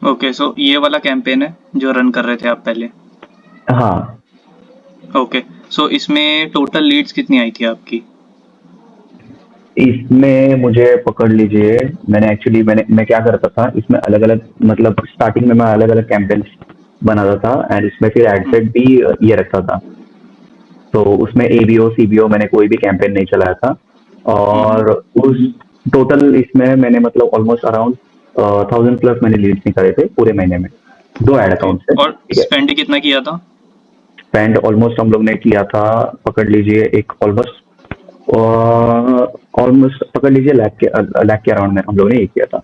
Okay, सो ये वाला campaign है जो रन कर रहे थे आप पहले। हाँ। ओके, सो इसमें टोटल लीड्स कितनी आई थी आपकी? इसमें मुझे पकड़ लीजिए, मैं क्या करता था इसमें, अलग अलग मतलब स्टार्टिंग में मैं अलग अलग कैंपेन्स बनाता था, एंड इसमें फिर एड हम्म, सेट भी ये रखता था। तो उसमें एबीओ सीबीओ मैंने कोई भी कैंपेन नहीं चलाया था। हम्म। और उस टोटल इसमें मैंने मतलब ऑलमोस्ट अराउंड 1000+ मैंने लीड्स निकाले थे पूरे महीने में, 2 ऐड ओके, अकाउंट से, और ठीक है। स्पेंड कितना किया था? स्पेंड ऑलमोस्ट हम लोग ने किया था, पकड़ लीजिए एक ऑलमोस्ट पकड़ लीजिए लाख के अराउंड में हम लोग ने ये किया था।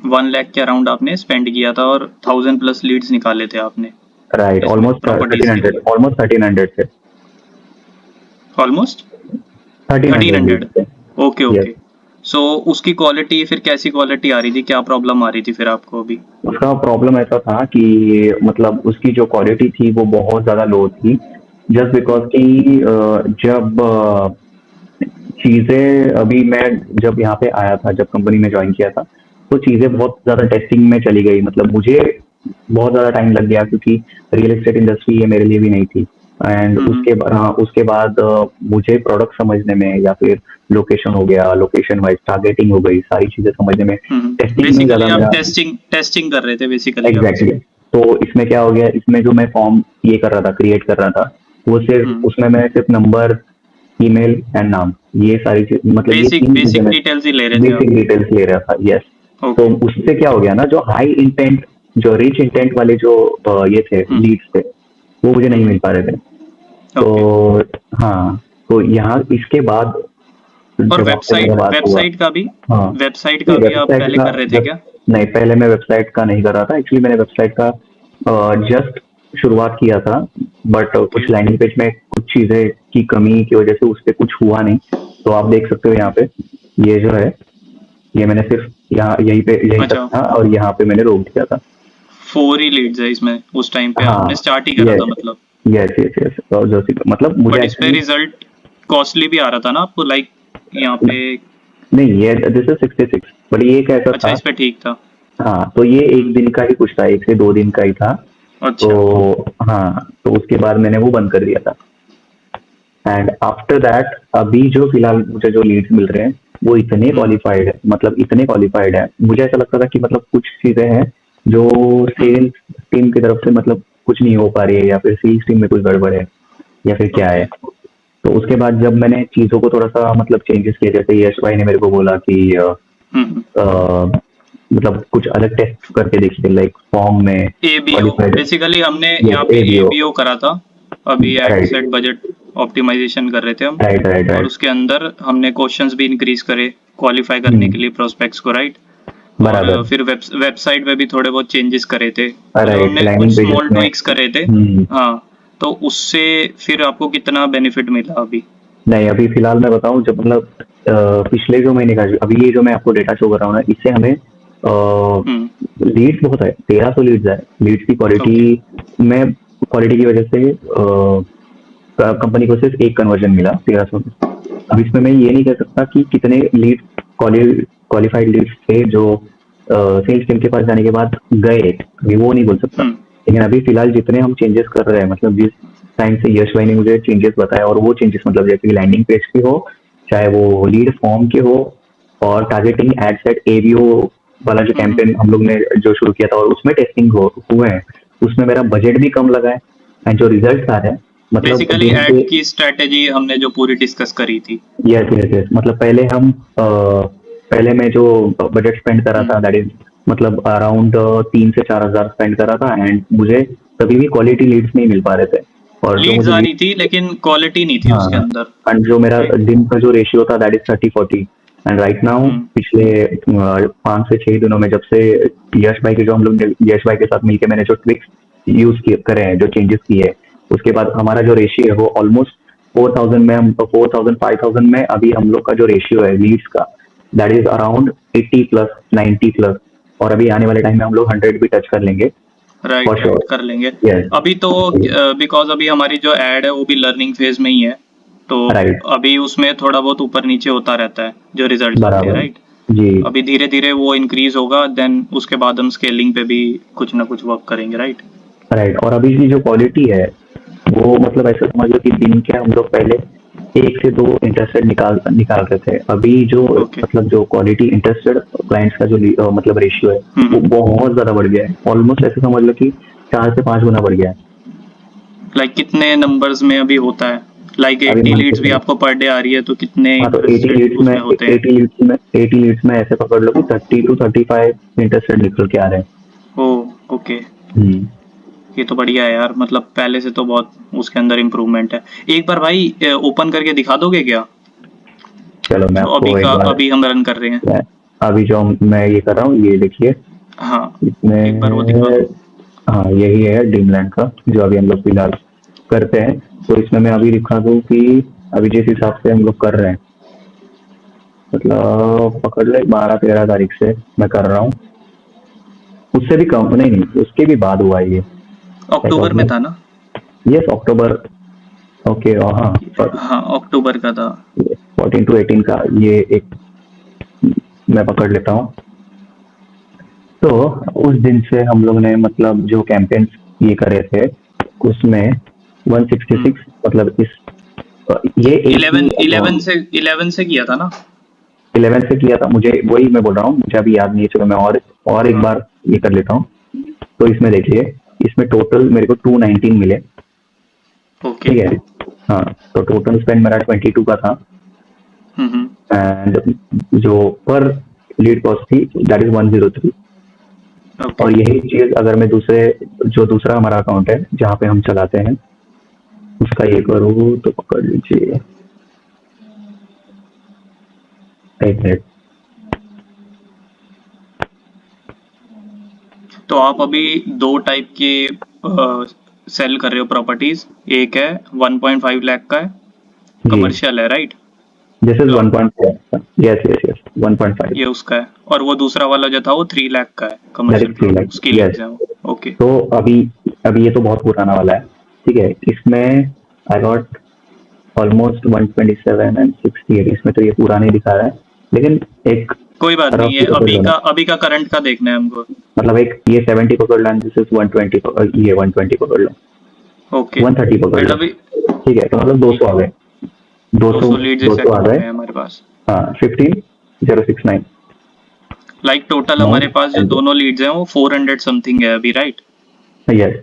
1 लाख के अराउंड आपने स्पेंड किया था और 1000+ लीड्स निकाले थे आपने राइट, इसमें ऑलमोस्ट प्रॉपर्टीज के लिए। 1300 थे। ऑलमोस्ट 1300 1300। लीड्स थे। Okay yes. ओके। सो उसकी क्वालिटी फिर कैसी क्वालिटी आ रही थी, क्या प्रॉब्लम आ रही थी फिर आपको अभी? उसका प्रॉब्लम ऐसा था कि मतलब उसकी जो क्वालिटी थी वो बहुत ज़्यादा लो थी, जस्ट बिकॉज़ कि जब चीज़ें अभी मैं जब यहाँ पे आया था, जब कंपनी में जॉइन किया था, तो चीज़ें बहुत ज़्यादा टेस्टिंग में चली गई। मतलब मुझे बहुत ज़्यादा टाइम लग गया, क्योंकि रियल एस्टेट इंडस्ट्री ये मेरे लिए भी नहीं थी। एंड हम्म। उसके बाद मुझे प्रोडक्ट समझने में, या फिर लोकेशन हो गया, लोकेशन वाइज़ टारगेटिंग हो गई, सारी चीज़ें समझने में, टेस्टिंग में बेसिकली ज़्यादा आप मेरा। टेस्टिंग टेस्टिंग कर रहे थे बेसिकली आप एग्जैक्टली इसमें। exactly. तो इसमें क्या हो गया, इसमें जो मैं फॉर्म ये कर रहा था, क्रिएट कर रहा था, वो सिर्फ हम्म। उसमें मैं सिर्फ नंबर, ईमेल एंड नाम, ये सारी चीज, मतलब ये बेसिक 3 चीजें बेसिक मैं डिटेल्स ही ले रहे थे आप। बेसिक डिटेल्स ले रहा था। यस। तो ओके उससे क्या हो गया ना, जो हाई इंटेंट, जो रिच इंटेंट वाले जो ये थे लीड्स थे, वो मुझे नहीं मिल पा रहे थे। ओके। तो हाँ, तो यहाँ इसके बाद और जब आपसे मेरा वेबसाइट बात हुआ। वेबसाइट का भी हाँ। वेबसाइट का नहीं, भी आप वेबसाइट पहले का कर रहे थे क्या? नहीं, पहले मैं वेबसाइट का नहीं कर रहा था। एक्चुअली मैंने वेबसाइट का जस्ट शुरुआत किया था, बट ओके। कुछ लैंडिंग पेज में कुछ चीज़ें की कमी की वजह से उस पे कुछ हुआ नहीं। तो आप देख सकते हो यहाँ पे, ये जो है, ये मैंने सिर्फ यहाँ यहीं तक अच्छा, था, और यहाँ पे मैंने रोक दिया था। 4 ही लीड्स है इसमें, उस टाइम पे हाँ। आपने स्टार्ट ही करा यस था मतलब। Yes yes yes. और मतलब मुझे बट इस पे एक्चुअली। रिजल्ट कॉस्टली भी आ रहा था ना आपको, लाइक यहाँ पे। नहीं, ये दिस इज 66, बट ये कैसा अच्छा, था। इस पे ठीक था। हाँ, तो ये एक दिन का ही कुछ था, 1 से 2 दिन का ही था। तो अच्छा। हाँ, तो उसके बाद मैंने वो बंद कर दिया था। एंड आफ्टर दैट अभी जो फिलहाल मुझे जो लीड्स मिल रहे हैं, वो इतने हम्म क्वालिफाइड है, मतलब इतने क्वालिफाइड है, मुझे ऐसा लगता था कि मतलब कुछ चीजें हैं जो हम्म। सेल्स टीम की तरफ से मतलब कुछ नहीं हो पा रही है, या फिर सेल्स टीम में कुछ गड़बड़ है, या फिर क्या है। ओके। तो उसके बाद जब मैंने चीजों को थोड़ा सा मतलब चेंजेस किए, जैसे यश भाई ने मेरे को बोला कि हम्म। मतलब कुछ अलग टेस्ट करके देखिए, लाइक फॉर्म में एबीओ क्वालिफाइड। बेसिकली हमने यस, यहाँ पे एबीओ। एबीओ करा था। अभी ad right set budget optimization कर रहे थे हम। राइट राइट और राइट। उसके अंदर हमने क्वेश्चंस भी इंक्रीज करे क्वालिफाई करने के लिए प्रोस्पेक्ट्स को, राइट। और बराबर। फिर वेबसाइट पे भी थोड़े बहुत चेंजेस करे थे, मतलब राइट, हमने कुछ लैंडिंग पेजेस स्मॉल में। ट्विक्स करे थे। हाँ, तो उससे फिर आपको कितना बेनिफिट मिला अभी? नहीं, अभी फिलहाल मैं बताऊं, जब मतलब पिछले जो महीने का अभी ये जो मैं आपको डेटा शो कर रहा हूँ ना, इससे हमें हम्म। लीड्स बहुत है, 1300 लीड्स है। लीड्स की क्वालिटी ओके। में, क्वालिटी की वजह से कंपनी को सिर्फ एक कन्वर्जन मिला 1300 में। अब इसमें मैं ये नहीं कह सकता कि कितने लीड क्वालिफाइड लीड्स थे जो सेल्स टीम के पास जाने के बाद गए, अभी वो नहीं बोल सकता। हम्म। लेकिन अभी फिलहाल जितने हम चेंजेस कर रहे हैं, मतलब जिस टाइम से यश भाई ने मुझे चेंजेस बताया, और वो चेंजेस मतलब जैसे कि लैंडिंग पेज की हो, चाहे वो लीड फॉर्म के हो, और टारगेटिंग एड सेट एवीओ वाला जो हम्म। कैंपेन हम लोग ने जो शुरू किया था, और उसमें टेस्टिंग हुए हैं, उसमें मेरा बजट भी कम लगा है, एंड जो रिजल्ट आ रहे हैं, मतलब बेसिकली दिन एड पे। की स्ट्रेटेजी हमने जो पूरी डिस्कस करी थी। यस यस यस, मतलब पहले मैं जो बजट स्पेंड कर रहा हम्म। था, दैट इज मतलब अराउंड 3 से 4 हजार स्पेंड कर रहा था, एंड मुझे कभी भी क्वालिटी लीड्स नहीं मिल पा रहे थे। और जो लीड्स मुझे आ लीड। रही थी लेकिन क्वालिटी नहीं थी हाँ, उसके अंदर, एंड जो मेरा राइट। दिन का जो रेशियो था, that is 30-40। And right now hmm. पिछले 5 से 6 दिनों में, जब से यश भाई के जो हम लोग यश भाई के साथ मिलकर मैंने जो ट्रिक्स यूज करे हैं, जो चेंजेस किए हैं, उसके बाद हमारा जो रेशियो है वो ऑलमोस्ट 4000 में, हम 4000 5000 में अभी हम लोग का जो रेशियो है लीड्स का, दैट इज अराउंड 80+, 90+। और अभी आने वाले टाइम में हम लोग 100 भी टच कर लेंगे, फॉर राइट राइट, श्योर। कर लेंगे। यस। अभी तो बिकॉज अभी हमारी जो एड है वो भी लर्निंग फेज में ही है, तो राइट। अभी उसमें थोड़ा बहुत ऊपर नीचे होता रहता है जो रिजल्ट्स होते हैं, बराबर। राइट। जी अभी धीरे धीरे वो इंक्रीज होगा, देन उसके बाद हम स्केलिंग पे भी कुछ ना कुछ वर्क करेंगे, राइट? राइट। और अभी की जो क्वालिटी है वो मतलब ऐसा समझ लो कि दिन के हम लोग पहले 1 से 2 इंटरेस्टेड निकालते थे। अभी जो ओके। मतलब जो क्वालिटी इंटरेस्टेड क्लाइंट्स का जो मतलब रेशियो है वो हम्म। बहुत ज़्यादा बढ़ गया है। ऑलमोस्ट ऐसे समझ लो कि 4 से 5 गुना बढ़ गया है। लाइक कितने नंबर्स में अभी होता है? लाइक अभी 80 मान के लीड्स भी चलो, आपको पर डे आ रही है, तो कितने हाँ तो 80 इंटरेस्टेड लीड्स में उसमें होते हैं? 80 लीड्स में ऐसे पकड़ लो कि 30 to 35 इंटरेस्टेड निकल के आ रहे हैं। ओ, ओके। हम्म। ये तो बढ़िया है यार, मतलब पहले से तो बहुत उसके अंदर इम्प्रूवमेंट है। एक बार भाई ओपन करके दिखा दोगे क्या, चलो मैं जो अभी आपको का एक बार, अभी हम रन कर रहे हैं? मैं अभी जो मैं ये कर रहा हूँ ये देखिए, हाँ, एक बार वो दिखा इसमें दो। हाँ यही है ड्रीमलैंड का जो अभी हम लोग फिलहाल करते हैं। तो इसमें मैं अभी दिखा दूँ कि अभी जिस हिसाब से हम लोग कर रहे हैं, मतलब पकड़ ले 12-13 तारीख से मैं कर रहा हूँ। उससे भी कम नहीं, नहीं उसके भी बाद हुआ है ये। लाइक अक्टूबर में था ना? यस अक्टूबर। ओके हाँ सॉरी, हाँ, अक्टूबर का था। 14 to 18 का ये एक मैं पकड़ लेता हूँ। तो उस दिन से हम लोग ने मतलब जो कैंपेन्स ये करे थे उसमें हम्म। 166 मतलब इस ये एक ही 11 से किया था ना? 11 से किया था। मुझे वही मैं बोल रहा हूँ, मुझे अभी याद नहीं है। चलो मैं और एक हाँ, बार ये कर लेता हूँ। तो इसमें देखिए, इसमें टोटल मेरे को 219 मिले। ओके। ठीक है। हाँ, तो टोटल स्पेंड मेरा 22 का था। हम्म। एंड जो पर लीड कॉस्ट थी दैट इज 103। ओके। और यही चीज अगर मैं दूसरा हमारा अकाउंट है जहाँ पे हम चलाते हैं उसका ये करूँ तो पकड़ लीजिए, एक मिनट। तो आप अभी दो टाइप के सेल कर रहे हो प्रॉपर्टीज। एक है 1.5 लाख का है, जी, कमर्शियल है, right? This is plot. 1.5। Yes yes yes 1.5। ये उसका है, और वो दूसरा वाला जो था वो 3 लाख का है, that commercial is 3 plot, lakh. उसकी यस। लीड्स है वो। ओके। तो अभी अभी ये तो बहुत पुराना वाला है। ठीक है। इसमें आई गॉट ऑलमोस्ट 127 एंड 68। इसमें तो ये पुराने दिखा रहा है, लेकिन एक कोई बात नहीं, ये रफली पकड़ अभी लो का ना। अभी का करंट का देखना है हमको। मतलब एक ये 70 पकड़ लो, दिस इज 120, ये 120 पकड़ लो, ओके। 130 पकड़ फिर लो। अभी ठीक है, तो मतलब 200 ठीक आ है, गए। 200 200 लीड्स इस 200 आ अकाउंट गए। में है हमारे पास। हाँ 15069। लाइक टोटल हमारे अमाउंट पास जो एंड दोनों लीड्स हैं वो 400 समथिंग है अभी, राइट? Yes,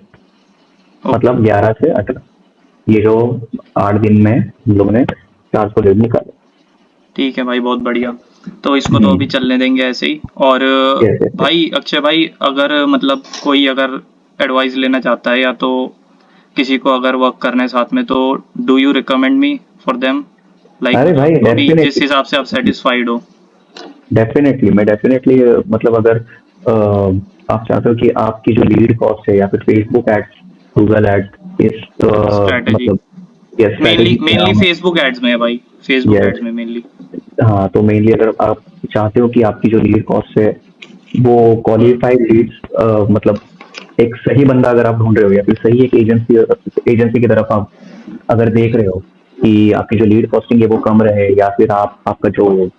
okay. मतलब 11 से 18, ये जो 8 दिन में हम लोग ने 400 लीड निकाले। ठीक है भाई, बहुत बढ़िया। तो इसको तो अभी हम्म। चलने देंगे ऐसे ही। और यस यस यस। भाई अक्षय भाई, अगर मतलब कोई अगर एडवाइस लेना चाहता है, या तो किसी को अगर वर्क करना है साथ में, तो do you recommend me for them? Like अरे भाई मतलब अभी जिस डेफिनेटली, हिसाब से आप सेटिस्फाइड हो। मैं डेफिनेटली मतलब अगर आप चाहते हो कि आपकी जो लीड कॉस्ट है या फिर फेसबुक एड्स, गूगल एड्स, इस स्ट्रैटेजी मतलब यस मेनली स्ट्रैटेजी में मेनली हम, फेसबुक एड्स में है भाई, फेसबुक यस एड्स में मेनली। हाँ तो मेनली अगर आप चाहते हो कि आपकी जो लीड कॉस्ट है वो हम्म। क्वालिफाइड लीड्स, मतलब एक सही बंदा अगर आप ढूंढ रहे हो या फिर सही एक एजेंसी की तरफ आप अगर देख रहे हो कि आपकी जो लीड कॉस्टिंग है वो कम रहे, या फिर आपका जो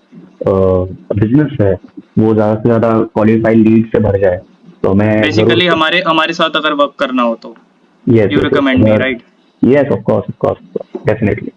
बिजनेस है वो ज्यादा से ज्यादा क्वालिफाइड लीड से भर जाए, तो मैं जरूर। बेसिकली हमारे हमारे साथ अगर वर्क करना हो तो yes you yes recommend me, yes right? Yes of course definitely.